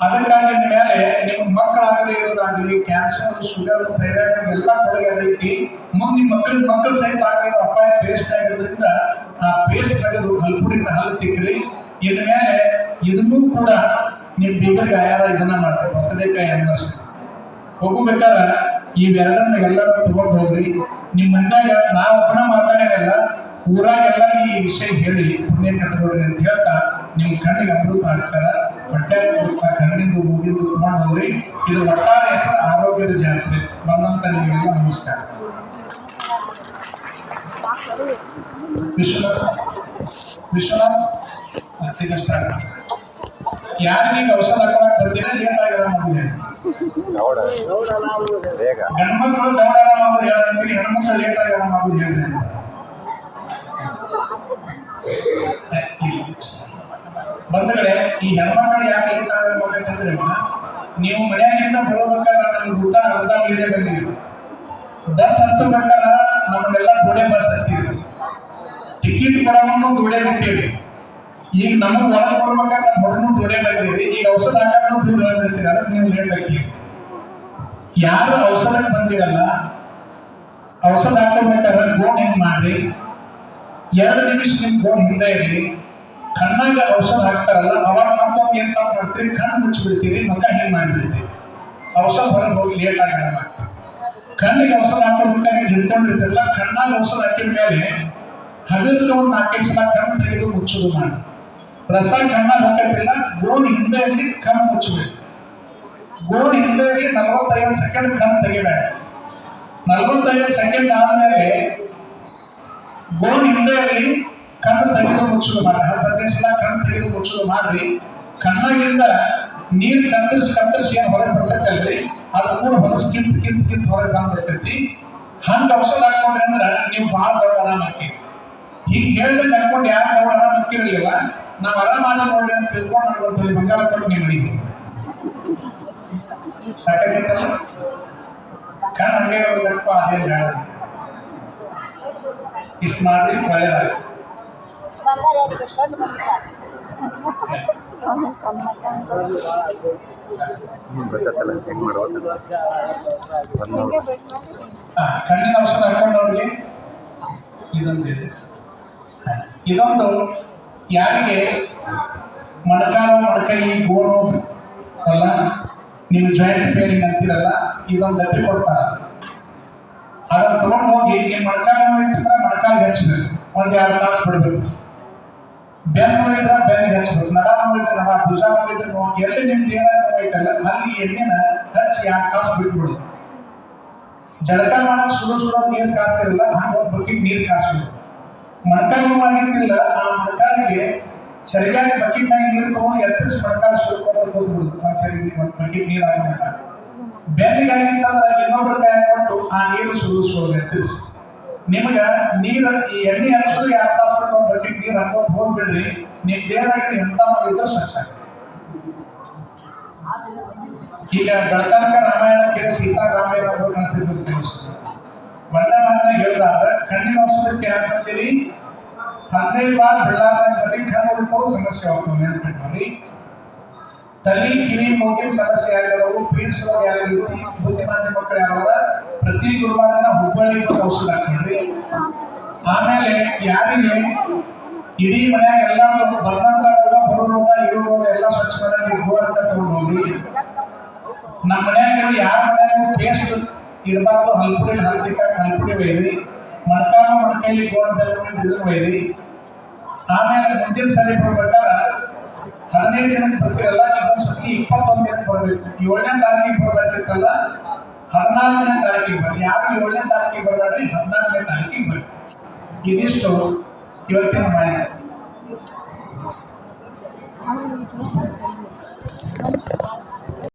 ಅದಕ್ಕಾಗಿ ಮೇಲೆ ನಿಮ್ಮ ಮಕ್ಕಳಾಗದೇ ಇರೋದಾಗಲಿ ಕ್ಯಾನ್ಸರ್, ಶುಗರ್, ಥೈರಾಯ್ಡ್ ಎಲ್ಲ ಕೊಡುಗೆ ಅದೈತಿ. ಮುಂದೆ ನಿಮ್ಮ ಮಕ್ಕಳು ಸಹಿತ ಆಗಿರೋ ಅಪಾಯ ಪೇಸ್ಟ್ ಆಗಿರೋದ್ರಿಂದ ಆ ಪೇಸ್ಟ್ ತೆಗೆದು ಹಲ್ಪುಡಿನ ಹಲ್ಲು ತಿಕ್ಕ್ರಿ. ಇದ್ರ ಮೇಲೆ ಇದನ್ನೂ ಕೂಡ ನಿಮ್ಮ ಬೀಗರಿಗೆ ಆಯಾರ ಇದನ್ನ ಮಾಡ್ತಾರೆ. ಬರ್ತಡೇಕಾಯಿ ಅನ್ನರ್ಸಿ ಹೋಗಬೇಕಾದ್ರೆ ಇವೆರಡನ್ನ ಎಲ್ಲರೂ ತಗೊಂಡು ಹೋಗ್ರಿ. ನಿಮ್ಮ ಮನ್ಯಾಗ ನಾವು ಒಬ್ಬನ ಮಾತಾಡೋದಲ್ಲ, ಊರಾಗೆಲ್ಲ ಈ ವಿಷಯ ಹೇಳಿ ಪುಣ್ಯ ಕಟ್ಕೊಡ್ರಿ ಅಂತ ಹೇಳ್ತಾ ನಿಮ್ ಕಣ್ಣಿಗೆ ಅಮೃತ ಆಗ್ತಾರ. ಹೊಟ್ಟೆ ಕಣ್ಣಿಂದ ಮುಗಿದು ತಗೊಂಡು ಹೋಗ್ರಿ. ಇದು ಒಟ್ಟಾರೆ ಹೆಸರು ಆರೋಗ್ಯದ ಜಾತ್ರೆ. ಬಂದಂತ ನಿಮಗೆಲ್ಲ ನಮಸ್ಕಾರ. ವಿಶ್ವನಾಥ್ ಮತ್ತೀಗಷ್ಟ ಯಾರಿಗೆ ಔಷಧ ಹಾಕೋಕ್ ಬರ್ತೀರ ಲೇಟ್ ಆಗಿರೋ ಮಗುವೆ ಗಂಡ್ಮಕ್ಳು ದೌಡಾರ ಮಗುದು ಹೇಳಂತೀರಿ, ಹೆಣ್ಮಕ್ಳು ಲೇಟ್ ಆಗಿರೋ ಮಗುದು ಹೇಳ್ರಿ. ಬಂಧುಗಳೇ, ಈ ಹೆಣ್ಮಕ್ಳು ಯಾಕೆ ಲೇಟ್ ಆಗಬೇಕಂತಂದ್ರೆ, ನೀವು ಮನೆಯಾಗಿಂದ ಬರೋಬೇಕಾದ್ರೆ ನಮ್ಗೆ ಊಟ ಅರ್ಧ ಮೀರೇ ಬಂದಿರಿ. ಬಸ್ ಹತ್ತಬೇಕಾದ್ರೆ ನಮ್ಗೆಲ್ಲ ಗೋಡೆ ಬಸ್ ಹತ್ತಿರಿ, ಟಿಕೆಟ್ ಕೊಡೋವನ್ನು ಗೋಡೆ ಬಿಟ್ಟಿರಿ. ಈಗ ನಮಗ್ ಒಳಗೆ ಕೊಡ್ಬೇಕಾದ್ರೆ ಹೊರನು ದುಡೆ ಬಂದಿರಿ. ಈಗ ಔಷಧ ಹಾಕನ್ನು ದುಡ್ಡು ಬಂದಿರ್ತೀರಿ. ಅದಕ್ಕೆ ನೀವು ಲೇಟ್ ಆಗ್ತೀರಿ. ಯಾರು ಔಷಧಕ್ಕೆ ಬಂದಿರಲ್ಲ, ಔಷಧ ಹಾಕೋಬೇಕಾದ್ರೆ ಗೋಣ್ ಹೆಂಗ್ ಮಾಡ್ರಿ, 2 ನಿಮಿಷ ನಿಮ್ ಗೋಣ್ ಹಿಂದೆ ಇರಿ. ಕಣ್ಣಾಗ ಔಷಧ ಹಾಕ್ತಾರಲ್ಲ, ಅವಾಗ ಮತ್ತೊಂದು ಏನ್ ತಪ್ಪು ಮಾಡ್ತೀರಿ, ಕಣ್ಣು ಮುಚ್ಚಿಬಿಡ್ತೀರಿ, ಮಗ ಹೆಂಗ್ ಮಾಡಿಬಿಡ್ತೀರಿ. ಔಷಧ ಹೊರಗೆ ಹೋಗಿ ಲೇಟ್ ಆಗಿ ಮಾಡ್ತೀರಿ. ಕಣ್ಣಿಗೆ ಔಷಧ ಹಾಕೋಬೇಕಾದ್ರೆ ಹಿಡ್ಕೊಂಡಿರ್ತಿರಲ್ಲ, ಕಣ್ಣಾಗ ಔಷಧ ಹಾಕಿದ ಮೇಲೆ ಹಗಲಿಗೆ ಒಂದು 4-5 ಸಲ ಕಣ್ಣು ತೆಗೆದು ಮುಚ್ಚೋದು ಮಾಡಿ. ರಸ ಕಣ್ಣಾಗ ಹಾಕತ್ತಿಲ್ಲ, ಗೋಣ್ ಹಿಂದೆ ಇರಲಿ, ಕಣ್ಣು ಮುಚ್ಚಬೇಕು. ಗೋಣ್ ಹಿಂದೆ ಇರಲಿ 45 ಸೆಕೆಂಡ್ ಕಣ್ಣು ತೆಗಿಬೇಡ. 45 ಸೆಕೆಂಡ್ ಆದ್ಮೇಲೆ ಗೋಣ್ ಹಿಂದೆ ಇರಲಿ, ಕಣ್ಣು ತೆಗೆದು ಮುಚ್ಚೋದು ಮಾಡಿ. 15 ಸಲ ಕಣ್ಣು ತೆಗೆದು ಮುಚ್ಚೋದು ಮಾಡ್ರಿ. ಕಣ್ಣಾಗಿಂದ ನೀರು ಕತ್ತರಿಸಿ ಏನು ಹೊರಗೆ ಬರ್ತೈತಲ್ರಿ, ಅದು ಕೂಡ ಹೊಲಸು ಕಿಂತ ಹೊರಗೆ ಬಂದ್ಬಿಡ್ತೈತಿ. ಹಂಗೆ ಔಷಧ ಹಾಕೊಂಡ್ರಿ ಅಂದ್ರೆ ನೀವು ಭಾಳ ದೊಡ್ಡ ಆರಾಮ ಹಾಕಿರಿ. ಹೀಗೆ ಹೇಳ್ದಂಗೆ ಹಾಕೊಂಡು ಯಾರು ಅವ್ರು ಆರಾಮ ಹಾಕಿರಲಿಲ್ಲ, ನಾವು ಆರಾಮಾದ ನೋಡ್ರಿ ಅಂತ ತಿಳ್ಕೊಂಡು ನನಗೊಂದು ಬಂಗಾರ ಕೊಟ್ಟು ನೀವು ಮಡಿಗೆ ಸಾಕಾಗೈತಲ್ಲ. ಕಣ್ಣು ಹಂಗೆ ಹೋಗ್ಬೇಕಪ್ಪ, ಅದೇನು ಬೇಡ. ಇಷ್ಟು ಮಾಡಿ ಒಳ್ಳೆಯದಾಗುತ್ತೆ. ಕಣ್ಣಿನ ಔಷಧ ಹಾಕೊಂಡವ್ರಿಗೆ ಇದೊಂದು ಯಾರಿಗೆ ಮೊಣಕೈ ಗೋಣು ಅಲ್ಲ, ನಿಮ್ಮ ಜಾಯಿಂಟ್ ಪೇನಿಂಗ್ ಅಂತಿರಲ್ಲ, ಇದೊಂದು ಡಬ್ಬಿ ಕೊಡ್ತಾರ. ಅದನ್ನ ತಗೊಂಡು ಹೋಗಿ ನಿಮ್ಮ ಮೊಣಕಾಲು ಇಟ್ಟಿದ್ರೆ ಮೊಣಕಾಲಿಗೆ ಹಚ್ಚಬೇಕು, 1-2 ತಾಸು ಬಿಡಬೇಕು. ಬೆನ್ನು ಇದ್ರೆ ಬೆನ್ನಿಗೆ ಹಚ್ಚಬೇಕು, ನಡ ನೋಡಿದ್ರೆ ನಡ, ಭುಜ ನೋಡಿದ್ರೆ ಎಲ್ಲಿ ನಿಮ್ಮ ದೇಹ ಐತಲ್ಲ ಅಲ್ಲಿ ಎಣ್ಣೆನ ಹಚ್ಚಿ 2 ತಾಸು ಬಿಟ್ಬಿಡು. ಜಳಕ ಮಾಡಕ್ ಸುಡೋ ನೀರು ಕಾಸ್ತಿರಲ್ಲ, ಹಂಗ ಒಂದು ಬಕೆಟ್ ನೀರು ಕಾಸ್ಬೇಕು. ಮೊಣಕಾಲು ಆಗಿರ್ತಿಲ್ಲ, ಆ ಮೊಣಕಾಲಿಗೆ ಚರಿಗಾಗಿ ಬಕೆಟ್ನಾಗ ನೀರು ತಗೊಂಡು ಎತ್ತರಿಸಿ ಮೊಣಕಾಲು ಸುಡ್ಕೊಂಡು ಹೋಗ್ಬಿಡುದು. ಚರಿಗೆ ಒಂದು ಬಕೆಟ್ ನೀರು ಆಗಿಲ್ಲ, ಬೆನ್ನಿಗಾಗಿತ್ತಂದ್ರೆ ಇನ್ನೊಬ್ಬರ ಕೈ ಹಾಕೊಂಡು ಆ ನೀರು ಸುಡಿಸೋದು ಎತ್ತರಿಸಿ. ನಿಮಗ ನೀರು ಈ ಎಣ್ಣೆ ಹಚ್ಚೋದು 2 ತಾಸು ಬಿಟ್ಟು ಒಂದು ಬಕೆಟ್ ನೀರು ಹಾಕೊಂಡು ಹೋಗ್ಬಿಡ್ರಿ, ನಿಮ್ ದೇಹದಾಗ ಎಂತ ಮಾಡಿದ್ರೆ ಸ್ವಚ್ಛ. ಈಗ ಬೆಳತನಕ ರಾಮಾಯಣ ಕೇಳಿ ಸೀತಾ ರಾಮಾಯಣ ಕಾಣಿಸ್ತಿರ್ತದೆ. ಒಂದೇ ಮಾತನ್ನ ಹೇಳಿದ್ರೆ ಕಣ್ಣಿನ ಔಷಧಕ್ಕೆ ಯಾಕೆ ಬಂದಿರಿ, 15 ಬಾರ್ ಬೆಳ್ಳಾರ ಬರೀ ಕಣ್ಣು ಸಮಸ್ಯೆ ಆಗ್ತವೆ ನೆನ್ಪಿಟ್ರಿ. ತಲೆ ಕಿವಿ ಮೂಗಿನ ಸಮಸ್ಯೆ ಆಗಿರೋವು, ಪೀಡಿಸುವ ಯಾರಿಗೂ, ಬುದ್ಧಿಮಾಂದ್ಯ ಮಕ್ಕಳು ಯಾವಾಗ ಪ್ರತಿ ಗುರುವಾರ ದಿನ ಹುಬ್ಬಳ್ಳಿ ಔಷಧ ಹಾಕ್ಬಿಡ್ರಿ. ಆಮೇಲೆ ಯಾರಿಗೆ ಇಡೀ ಮನ್ಯಾಗ ಎಲ್ಲಾರು ಬಂದಂತ ರೋಗ, ಬರೋ ರೋಗ, ಇರೋ ರೋಗ ಎಲ್ಲ ಸ್ವಚ್ಛ ಮಾಡಿ ಗೋವಂತ ತಗೊಂಡು ಹೋಗಿ. ನಮ್ಮ ಮನ್ಯಾಗ ಯಾರ ಮನ್ಯಾಗ ಟೇಸ್ಟ್ ಇರಬಾರ್ದು, ಹಲ್ಪುಡಿ ಹಲ್ತಿಕ್ಕ ಹಲ್ಪುಡಿ ಒಯ್ರಿ, ಮೊಣಕಾಲು ಮೊಣಕೈಲಿ ಗೋವಂತ ಒಯ್ರಿ. ಆಮೇಲೆ ಮುಂದಿನ ಸರಿ ಬರ್ಬೇಕಾದ್ರೆ 15 ದಿನಕ್ಕೆ ಬರ್ತಿರಲ್ಲ, ಇದೊಂದು ಸತಿ 21 ದಿನಕ್ಕೆ ಬರ್ಬೇಕು. 7ನೇ ತಾರೀಕಿಗೆ ಬರ್ಬೇಕಿತ್ತಲ್ಲ, 14ನೇ ತಾರೀಕಿಗೆ ಬರ್ರಿ. ಯಾರು 7ನೇ ತಾರೀಕಿಗೆ ಬರಬೇಡ್ರಿ, 14ನೇ ತಾರೀಕಿಗೆ ಬರ್ರಿ. ಇದಿಷ್ಟು ಇವತ್ತಿನ ಮಾಹಿತಿ.